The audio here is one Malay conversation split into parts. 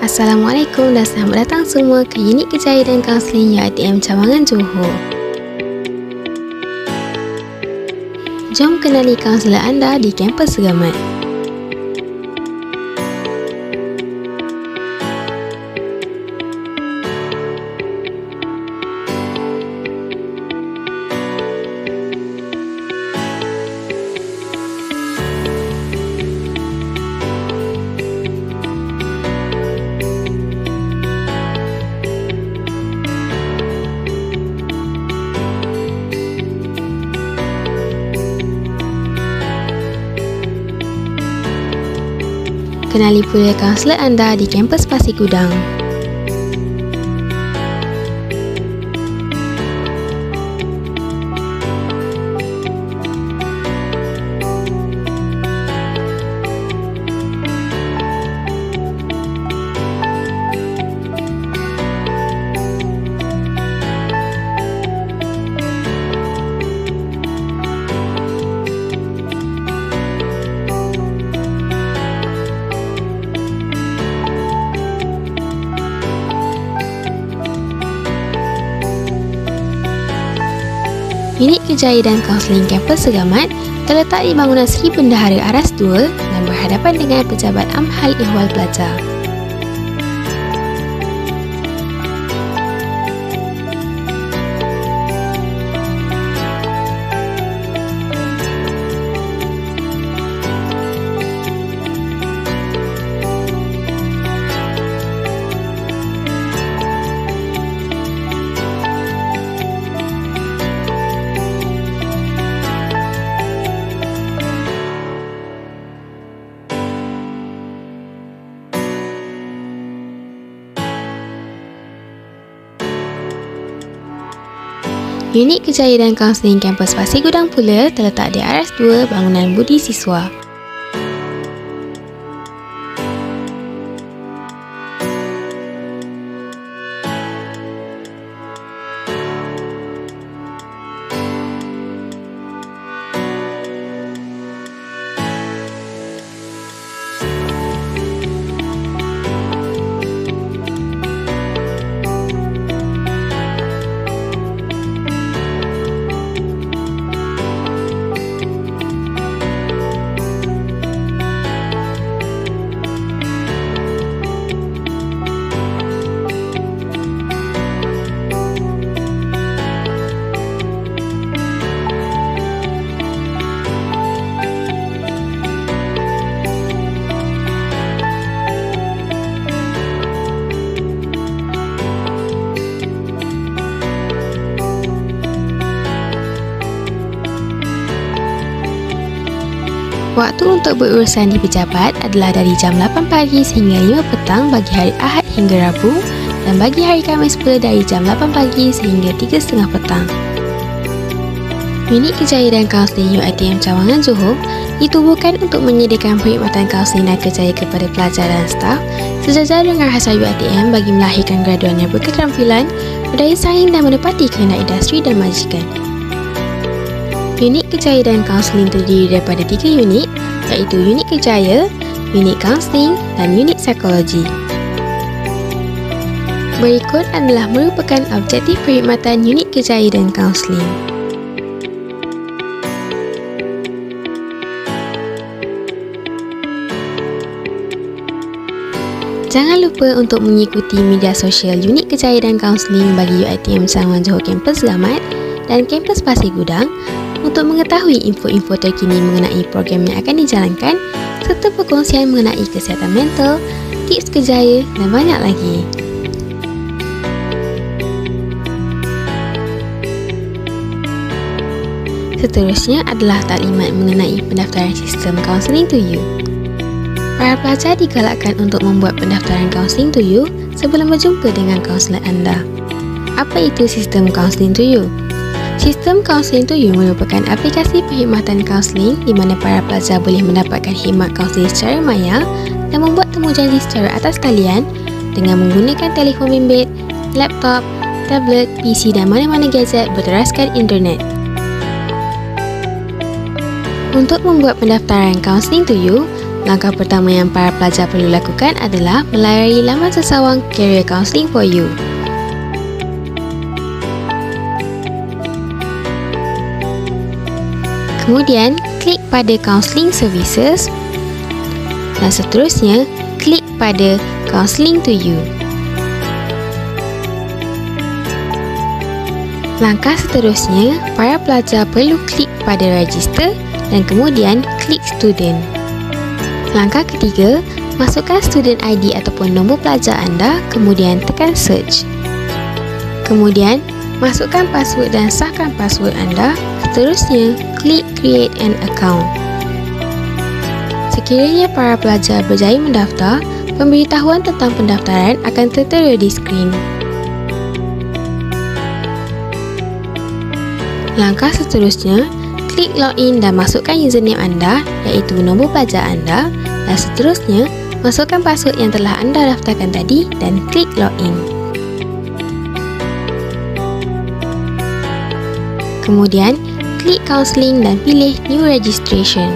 Assalamualaikum dan selamat datang semua ke Unit Kerjaya dan Kaunseling UiTM Cawangan Johor. Jom kenali kaunselor anda di kampus Seramat. Kenali pula kaunselor anda di kampus Pasir Gudang. Unit Kerjaya dan Kaunseling Kampus Seramat terletak di bangunan Seri Bendahara Aras 2 dan berhadapan dengan Pejabat Amhal Ehwal Pelajar. Unit Kerjaya dan Kaunseling Kampus Pasir Gudang pula terletak di Aras 2 bangunan Budi Siswa. Waktu untuk berurusan di pejabat adalah dari jam 8 pagi sehingga 5 petang bagi hari Ahad hingga Rabu dan bagi hari Khamis pula dari jam 8 pagi sehingga 3.30 petang. Unit Kerjaya dan Kaunseling UiTM Cawangan Johor ditubuhkan untuk menyediakan perkhidmatan kaunseling dan kerjaya kepada pelajar dan staf sejajar dengan hasrat UiTM bagi melahirkan graduan yang berketerampilan, berdaya saing dan menepati kehendak industri dan majikan. Unit Kerjaya dan Kaunseling terdiri daripada 3 unit iaitu Unit Kerjaya, Unit Kaunseling dan Unit Psikologi. Berikut adalah merupakan objektif perkhidmatan Unit Kerjaya dan Kaunseling. Jangan lupa untuk mengikuti media sosial Unit Kerjaya dan Kaunseling bagi UiTM Cawangan Johor Kampus Seramat dan Kampus Pasir Gudang untuk mengetahui info-info terkini mengenai program yang akan dijalankan serta perkongsian mengenai kesihatan mental, tips kerjaya dan banyak lagi. Seterusnya adalah taklimat mengenai pendaftaran sistem Counseling to You. Para pelajar digalakkan untuk membuat pendaftaran Counseling to You sebelum berjumpa dengan kaunselor anda. Apa itu sistem Counseling to You? Sistem Counseling to You merupakan aplikasi perkhidmatan kaunseling di mana para pelajar boleh mendapatkan khidmat kaunseling secara maya dan membuat temujanji secara atas talian dengan menggunakan telefon bimbit, laptop, tablet, PC dan mana-mana gadget berteraskan internet. Untuk membuat pendaftaran Counseling to You, Langkah pertama yang para pelajar perlu lakukan adalah melayari laman sesawang Career Counselling for You. Kemudian, klik pada Counselling Services dan seterusnya, klik pada Counselling to You. Langkah seterusnya, para pelajar perlu klik pada Register dan kemudian klik Student. Langkah ketiga, masukkan student ID ataupun nombor pelajar anda, kemudian tekan Search. Kemudian, masukkan password dan sahkan password anda. Seterusnya, klik Create an Account. Sekiranya para pelajar berjaya mendaftar, pemberitahuan tentang pendaftaran akan tertera di skrin. Langkah seterusnya, klik Login dan masukkan username anda, iaitu nombor pelajar anda, dan seterusnya, masukkan password yang telah anda daftarkan tadi dan klik Login. Kemudian, klik Counselling dan pilih New Registration.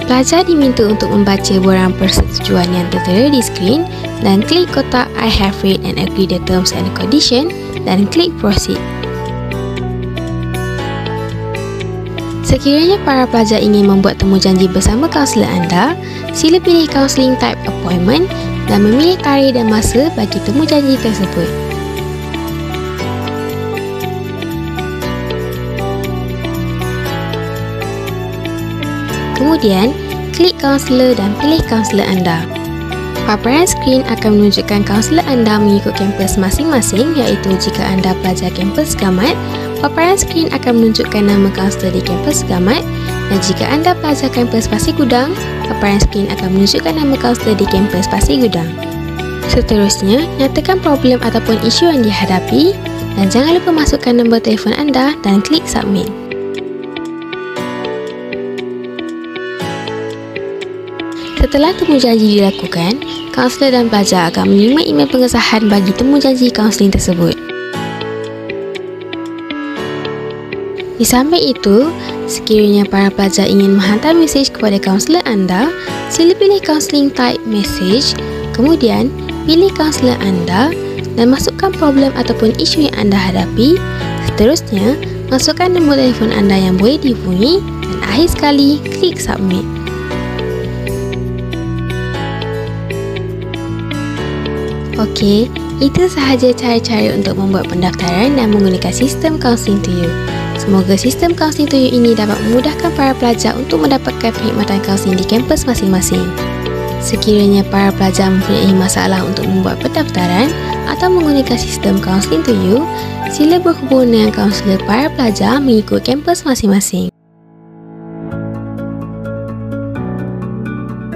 Pelajar diminta untuk membaca borang persetujuan yang tertera di skrin dan klik kotak I have read and agree the terms and conditions dan klik Proceed. Sekiranya para pelajar ingin membuat temujanji bersama kaunselor anda, sila pilih Counselling Type Appointment dan memilih tarikh dan masa bagi temujanji tersebut. Kemudian, klik kaunselor dan pilih kaunselor anda. Paparan skrin akan menunjukkan kaunselor anda mengikut kampus masing-masing, iaitu jika anda pelajar kampus Gamat, paparan skrin akan menunjukkan nama kaunselor di kampus Gamat, dan jika anda pelajar kampus Pasir Gudang, paparan skrin akan menunjukkan nama kaunselor di kampus Pasir Gudang. Seterusnya, nyatakan problem ataupun isu yang dihadapi dan jangan lupa masukkan nombor telefon anda dan klik Submit. Setelah temujanji dilakukan, kaunselor dan pelajar akan menerima email pengesahan bagi temujanji kaunseling tersebut. Di samping itu, sekiranya para pelajar ingin menghantar mesej kepada kaunselor anda, sila pilih Counselling Type Message, kemudian pilih kaunselor anda dan masukkan problem ataupun isu yang anda hadapi. Seterusnya, masukkan nombor telefon anda yang boleh dihubungi dan akhir sekali, klik Submit. Okey, itu sahaja cara-cara untuk membuat pendaftaran dan menggunakan sistem Counselling to You. Semoga sistem Counselling to You ini dapat memudahkan para pelajar untuk mendapatkan perkhidmatan kaunseling di kampus masing-masing. Sekiranya para pelajar mempunyai masalah untuk membuat pendaftaran atau menggunakan sistem Counselling to You, sila berhubung dengan kaunselor para pelajar mengikut kampus masing-masing.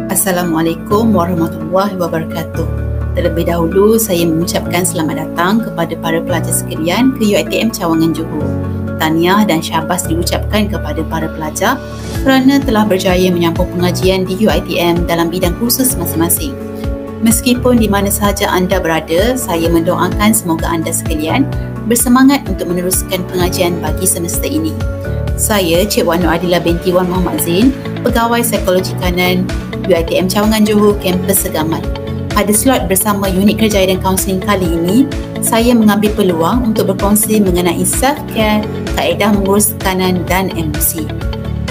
Assalamualaikum warahmatullahi wabarakatuh. Terlebih dahulu, saya mengucapkan selamat datang kepada para pelajar sekalian ke UiTM Cawangan Johor. Tahniah dan syabas diucapkan kepada para pelajar kerana telah berjaya menyambung pengajian di UiTM dalam bidang kursus masing-masing. Meskipun di mana sahaja anda berada, saya mendoakan semoga anda sekalian bersemangat untuk meneruskan pengajian bagi semester ini. Saya, Cik Wan Nur Adilah binti Wan Muhammad Zain, Pegawai Psikologi Kanan UiTM Cawangan Johor, Kampus Segamat. Pada slot bersama unit kerjaya dan kaunseling kali ini, saya mengambil peluang untuk berkongsi mengenai self-care, kaedah mengurus tekanan dan emosi.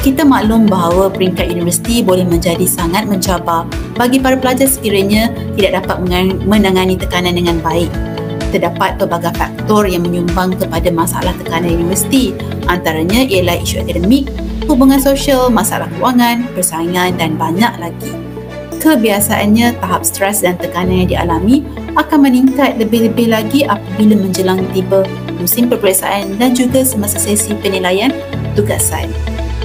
Kita maklum bahawa peringkat universiti boleh menjadi sangat mencabar bagi para pelajar sekiranya tidak dapat menangani tekanan dengan baik. Terdapat pelbagai faktor yang menyumbang kepada masalah tekanan universiti, antaranya ialah isu akademik, hubungan sosial, masalah kewangan, persaingan dan banyak lagi. Kebiasaannya, tahap stres dan tekanan yang dialami akan meningkat lebih-lebih lagi apabila menjelang tiba musim peperiksaan dan juga semasa sesi penilaian tugasan.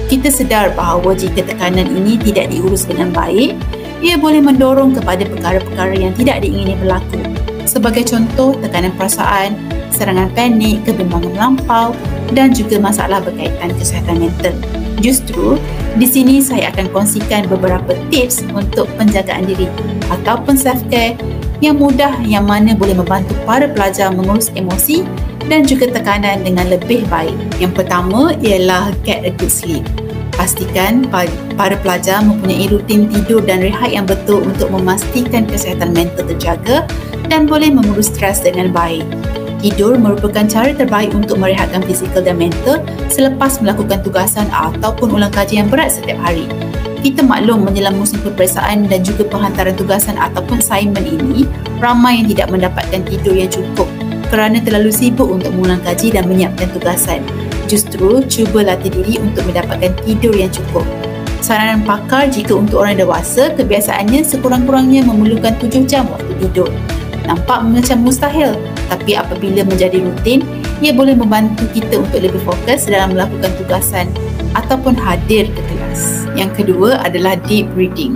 Kita sedar bahawa jika tekanan ini tidak diurus dengan baik, ia boleh mendorong kepada perkara-perkara yang tidak diingini berlaku. Sebagai contoh, tekanan perasaan, serangan panik, kebimbangan melampau dan juga masalah berkaitan kesihatan mental. Justru, di sini saya akan kongsikan beberapa tips untuk penjagaan diri ataupun self-care yang mudah yang mana boleh membantu para pelajar mengurus emosi dan juga tekanan dengan lebih baik. Yang pertama ialah get a good sleep. Pastikan para pelajar mempunyai rutin tidur dan rehat yang betul untuk memastikan kesihatan mental terjaga dan boleh mengurus stres dengan baik. Tidur merupakan cara terbaik untuk merehatkan fizikal dan mental selepas melakukan tugasan ataupun ulang kaji yang berat setiap hari. Kita maklum menjelang musim peperiksaan dan juga penghantaran tugasan ataupun assignment ini, ramai yang tidak mendapatkan tidur yang cukup kerana terlalu sibuk untuk mengulang kaji dan menyiapkan tugasan. Justru, cuba latih diri untuk mendapatkan tidur yang cukup. Saranan pakar jika untuk orang dewasa, kebiasaannya sekurang-kurangnya memerlukan 7 jam waktu tidur. Nampak macam mustahil, tapi apabila menjadi rutin, ia boleh membantu kita untuk lebih fokus dalam melakukan tugasan ataupun hadir ke kelas. Yang kedua adalah deep breathing.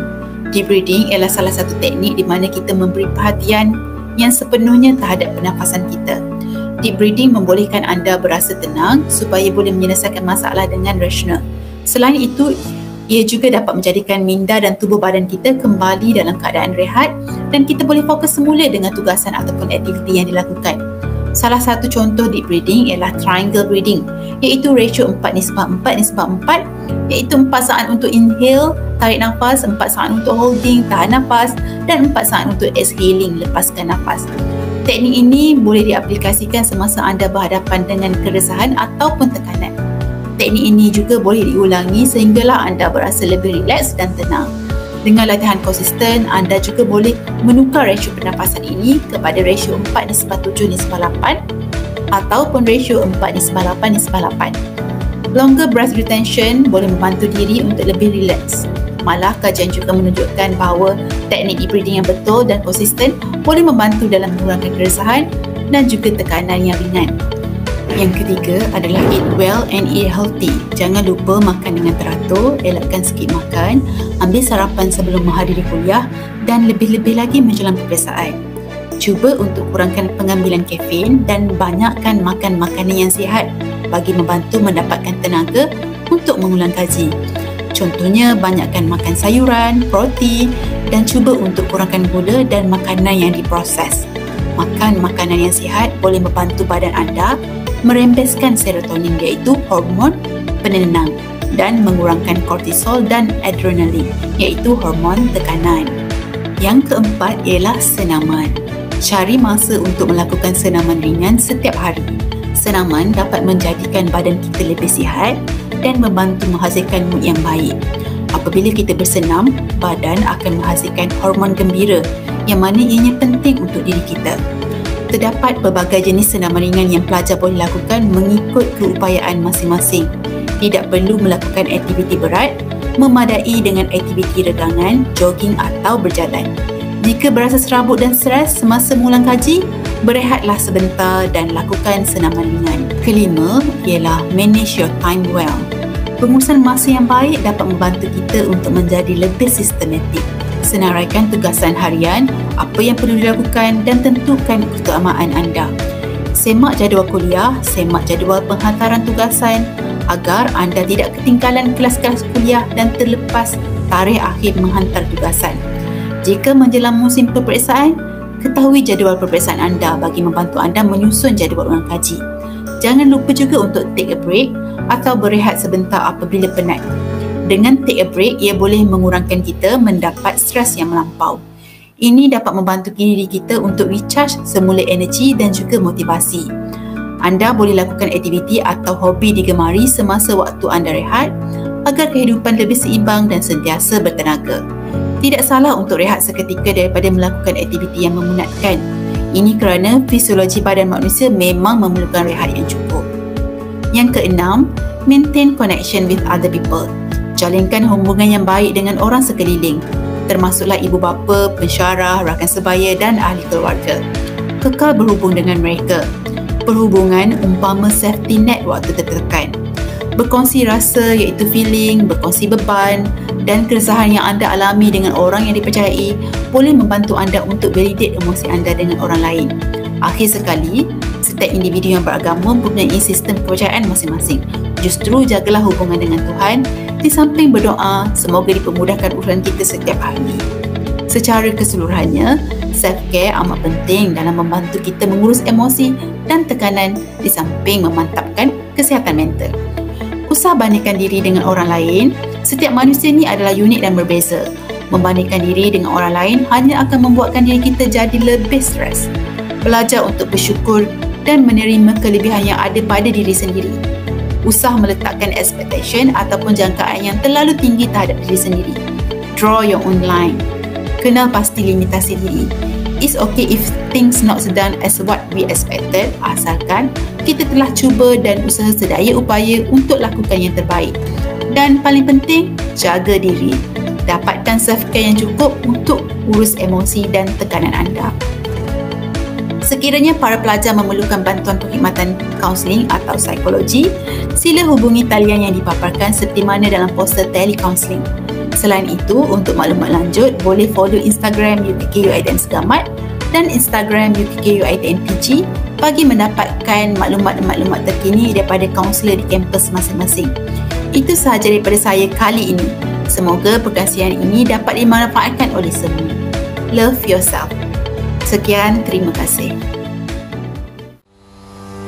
Deep breathing ialah salah satu teknik di mana kita memberi perhatian yang sepenuhnya terhadap pernafasan kita. Deep breathing membolehkan anda berasa tenang supaya boleh menyelesaikan masalah dengan rasional. Selain itu, ia juga dapat menjadikan minda dan tubuh badan kita kembali dalam keadaan rehat dan kita boleh fokus semula dengan tugasan ataupun aktiviti yang dilakukan. Salah satu contoh deep breathing ialah triangle breathing, iaitu ratio 4:4:4, iaitu 4 saat untuk inhale, tarik nafas, 4 saat untuk holding, tahan nafas dan 4 saat untuk exhaling, lepaskan nafas. Teknik ini boleh diaplikasikan semasa anda berhadapan dengan keresahan ataupun tekanan. Teknik ini juga boleh diulangi sehinggalah anda berasa lebih rileks dan tenang. Dengan latihan konsisten, anda juga boleh menukar ratio pernafasan ini kepada ratio 4:7:8 ataupun ratio 4:8:8. Longer breath retention boleh membantu diri untuk lebih rileks. Malah kajian juga menunjukkan bahawa teknik deep breathing yang betul dan konsisten boleh membantu dalam mengurangkan keresahan dan juga tekanan yang ringan. Yang ketiga adalah eat well and eat healthy. Jangan lupa makan dengan teratur, elakkan sikit makan, ambil sarapan sebelum menghadiri kuliah dan lebih-lebih lagi menjelang peperiksaan. Cuba untuk kurangkan pengambilan kafein dan banyakkan makan makanan yang sihat bagi membantu mendapatkan tenaga untuk mengulang kaji. Contohnya, banyakkan makan sayuran, protein dan cuba untuk kurangkan gula dan makanan yang diproses. Makan makanan yang sihat boleh membantu badan anda merembeskan serotonin iaitu hormon penenang dan mengurangkan kortisol dan adrenalin iaitu hormon tekanan. Yang keempat ialah senaman. Cari masa untuk melakukan senaman ringan setiap hari. Senaman dapat menjadikan badan kita lebih sihat dan membantu menghasilkan mood yang baik. Apabila kita bersenam, badan akan menghasilkan hormon gembira yang mana ianya penting untuk diri kita. Terdapat pelbagai jenis senaman ringan yang pelajar boleh lakukan mengikut keupayaan masing-masing. Tidak perlu melakukan aktiviti berat, memadai dengan aktiviti regangan, jogging atau berjalan. Jika berasa serabut dan stres semasa mengulang kaji, berehatlah sebentar dan lakukan senaman ringan. Kelima ialah manage your time well. Pengurusan masa yang baik dapat membantu kita untuk menjadi lebih sistematik. Senaraikan tugasan harian, apa yang perlu dilakukan dan tentukan keutamaan anda. Semak jadual kuliah, semak jadual penghantaran tugasan agar anda tidak ketinggalan kelas-kelas kuliah dan terlepas tarikh akhir menghantar tugasan. Jika menjelang musim peperiksaan, ketahui jadual peperiksaan anda bagi membantu anda menyusun jadual ulang kaji. Jangan lupa juga untuk take a break atau berehat sebentar apabila penat. Dengan take a break, ia boleh mengurangkan kita mendapat stres yang melampau. Ini dapat membantu diri kita untuk recharge semula energi dan juga motivasi. Anda boleh lakukan aktiviti atau hobi digemari semasa waktu anda rehat agar kehidupan lebih seimbang dan sentiasa bertenaga. Tidak salah untuk rehat seketika daripada melakukan aktiviti yang memenatkan. Ini kerana fisiologi badan manusia memang memerlukan rehat yang cukup. Yang keenam, maintain connection with other people. Jalinkan hubungan yang baik dengan orang sekeliling, termasuklah ibu bapa, pensyarah, rakan sebaya dan ahli keluarga. Kekal berhubung dengan mereka. Perhubungan umpama safety net waktu tertekan. Berkongsi rasa iaitu feeling, berkongsi beban dan keresahan yang anda alami dengan orang yang dipercayai boleh membantu anda untuk validate emosi anda dengan orang lain. Akhir sekali, setiap individu yang beragama mempunyai sistem kepercayaan masing-masing. Justru jagalah hubungan dengan Tuhan di samping berdoa semoga dipermudahkan urusan kita setiap hari. Secara keseluruhannya, self-care amat penting dalam membantu kita mengurus emosi dan tekanan di samping memantapkan kesihatan mental. Usah bandingkan diri dengan orang lain. Setiap manusia ni adalah unik dan berbeza. Membandingkan diri dengan orang lain hanya akan membuatkan diri kita jadi lebih stres. Belajar untuk bersyukur dan menerima kelebihan yang ada pada diri sendiri. Usah meletakkan expectation ataupun jangkaan yang terlalu tinggi terhadap diri sendiri. Draw your own line. Kenal pasti limitasi diri. It's okay if things not done as what we expected, asalkan kita telah cuba dan usaha sedaya upaya untuk lakukan yang terbaik. Dan paling penting, jaga diri. Dapatkan self-care yang cukup untuk urus emosi dan tekanan anda. Sekiranya para pelajar memerlukan bantuan perkhidmatan kaunseling atau psikologi, sila hubungi talian yang dipaparkan seperti mana dalam poster telecounseling. Selain itu, untuk maklumat lanjut, boleh follow Instagram UKKUITM Segamat dan Instagram UKKUITM PG bagi mendapatkan maklumat-maklumat terkini daripada kaunselor di kampus masing-masing. Itu sahaja daripada saya kali ini. Semoga perkongsian ini dapat dimanfaatkan oleh semua. Love yourself. Sekian, terima kasih.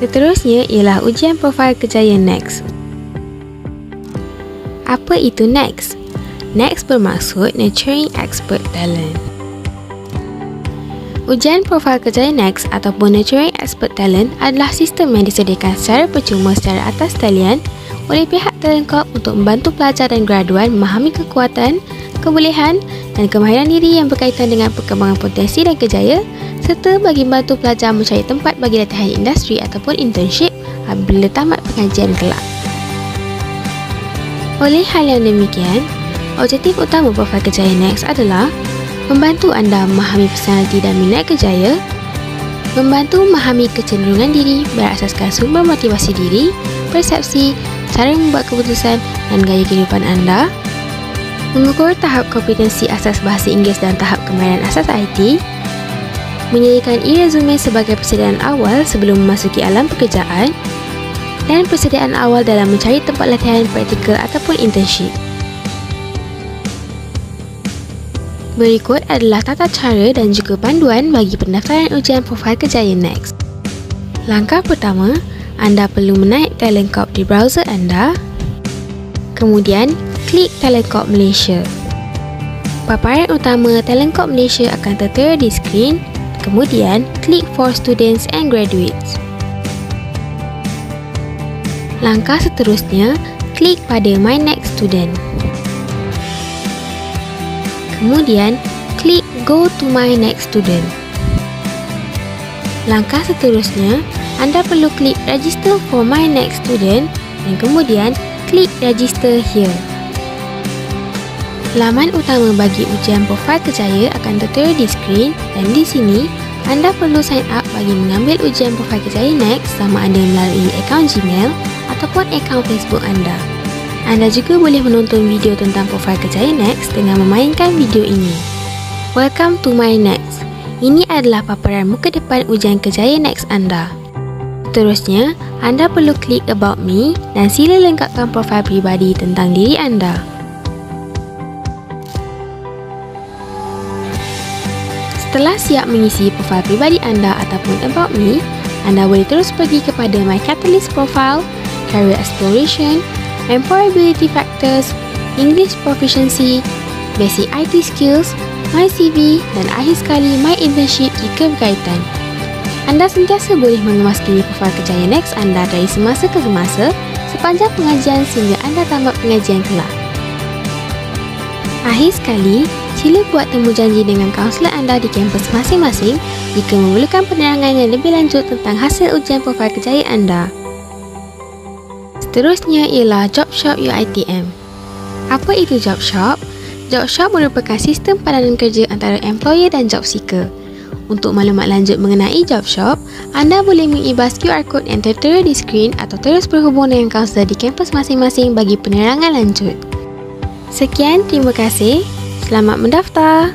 Seterusnya ialah ujian profil kejayaan NEXT. Apa itu NEXT? NEXT bermaksud Nurturing Expert Talent. Ujian profil kejayaan NEXT ataupun Nurturing Expert Talent adalah sistem yang disediakan secara percuma secara atas talian oleh pihak Talent Corp untuk membantu pelajar dan graduan memahami kekuatan, kebolehan dan kemahiran diri yang berkaitan dengan perkembangan potensi dan kejaya serta bagi membantu pelajar mencari tempat bagi latihan industri ataupun internship apabila tamat pengajian kelak. Oleh hal yang demikian, objektif utama profil kejayaan NEXT adalah membantu anda memahami personaliti dan minat kejaya, membantu memahami kecenderungan diri berasaskan sumber motivasi diri, persepsi, cara membuat keputusan dan gaya kehidupan anda, mengukur tahap kompetensi asas bahasa Inggeris dan tahap kemahiran asas IT, menyediakan e-resume sebagai persediaan awal sebelum memasuki alam pekerjaan, dan persediaan awal dalam mencari tempat latihan praktikal ataupun internship. Berikut adalah tata cara dan juga panduan bagi pendaftaran ujian profil kejayaan NEXT. Langkah pertama, anda perlu menaik Talent Corp di browser anda. Kemudian, klik Talent Corp Malaysia. Paparan utama Talent Corp Malaysia akan tertera di skrin. Kemudian, klik For Students and Graduates. Langkah seterusnya, klik pada My Next Student. Kemudian, klik Go to My Next Student. Langkah seterusnya, anda perlu klik Register for My Next Student dan kemudian klik Register Here. Laman utama bagi ujian profil kejaya akan tertera di skrin dan di sini, anda perlu sign up bagi mengambil ujian profil kejaya NEXT sama ada melalui akaun Gmail ataupun akaun Facebook anda. Anda juga boleh menonton video tentang profil kejaya NEXT dengan memainkan video ini. Welcome to My NEXT. Ini adalah paparan muka depan ujian kejaya NEXT anda. Seterusnya, anda perlu klik About Me dan sila lengkapkan profil peribadi tentang diri anda. Setelah siap mengisi profil peribadi anda ataupun About Me, anda boleh terus pergi kepada My Catalyst Profile, Career Exploration, Employability Factors, English Proficiency, Basic IT Skills, My CV dan akhir sekali My Internship jika berkaitan. Anda sentiasa boleh mengemas kini profil kejayaan NEXT anda dari semasa ke semasa sepanjang pengajian sehingga anda tamat pengajian kelak. Akhir sekali, sila buat temu janji dengan kaunselor anda di kampus masing-masing jika memerlukan penerangan yang lebih lanjut tentang hasil ujian profil kejayaan anda. Seterusnya ialah Job Shop UiTM. Apa itu Job Shop? Job Shop merupakan sistem padanan kerja antara employer dan job seeker. Untuk maklumat lanjut mengenai Job Shop, anda boleh mengibas QR code yang tertera di skrin atau terus berhubung dengan kaunselor di kampus masing-masing bagi penerangan lanjut. Sekian, terima kasih. Selamat mendaftar.